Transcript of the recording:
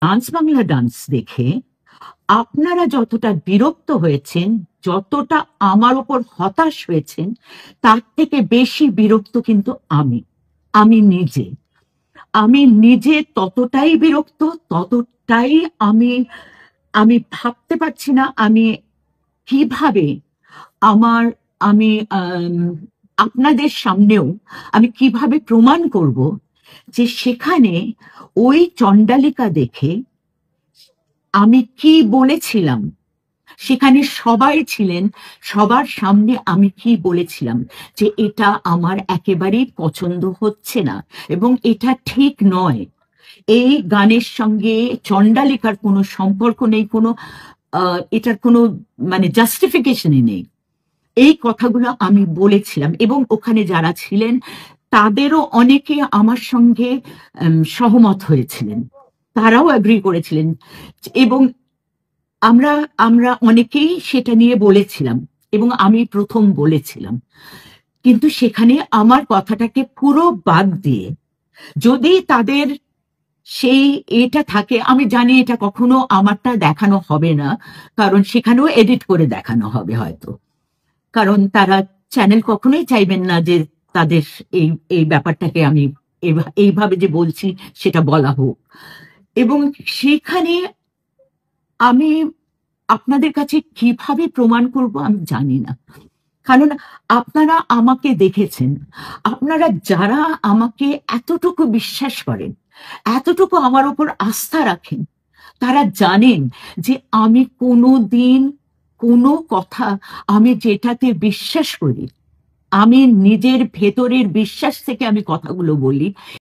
Dance Bangla dance দেখে আপনারা যতটা বিরক্ত হয়েছেন, যতটা আমার উপর হতাশ হয়েছেন, তার থেকে বেশি বিরক্ত কিন্তু আমি। আমি নিজে। আমি নিজে ততটাই বিরক্ত, ততটাই আমি আমি ভাবতে পারছি না আমি কিভাবে আমার আমি আপনাদের সামনেও আমি কিভাবে প্রমাণ করব যে সেখানে ওই চণ্ডালিকা দেখে আমি কি বলেছিলাম, সেখানে সবাই ছিলেন, সবার সামনে আমি কি বলেছিলাম যে এটা আমার একেবারেই পছন্দ হচ্ছে না এবং এটা ঠিক নয়। এই গানের সঙ্গে চণ্ডালিকার কোনো সম্পর্ক নেই, কোনো এটার কোনো মানে জাস্টিফিকেশনই নেই। এই কথাগুলো আমি বলেছিলাম এবং ওখানে যারা ছিলেন তাদেরও অনেকে আমার সঙ্গে সহমত হয়েছিলেন, তারাও অ্যাগ্রি করেছিলেন এবং আমরা আমরা অনেকেই সেটা নিয়ে বলেছিলাম এবং আমি প্রথম বলেছিলাম। কিন্তু সেখানে আমার কথাটাকে পুরো বাদ দিয়ে যদি তাদের সেই এটা থাকে, আমি জানি এটা কখনো আমারটা দেখানো হবে না, কারণ সেখানেও এডিট করে দেখানো হবে হয়তো, কারণ তারা চ্যানেল কখনোই চাইবেন না যে তাদের এই এই ব্যাপারটাকে আমি এইভাবে যে বলছি সেটা বলা হোক। এবং সেখানে আমি আপনাদের কাছে কিভাবে প্রমাণ করব আমি জানি না, কারণ আপনারা আমাকে দেখেছেন। আপনারা যারা আমাকে এতটুকু বিশ্বাস করেন, এতটুকু আমার উপর আস্থা রাখেন, তারা জানেন যে আমি কোনো দিন কোনো কথা, আমি যেটাতে বিশ্বাস করি, আমি নিজের ভেতরের বিশ্বাস থেকে আমি কথাগুলো বলি।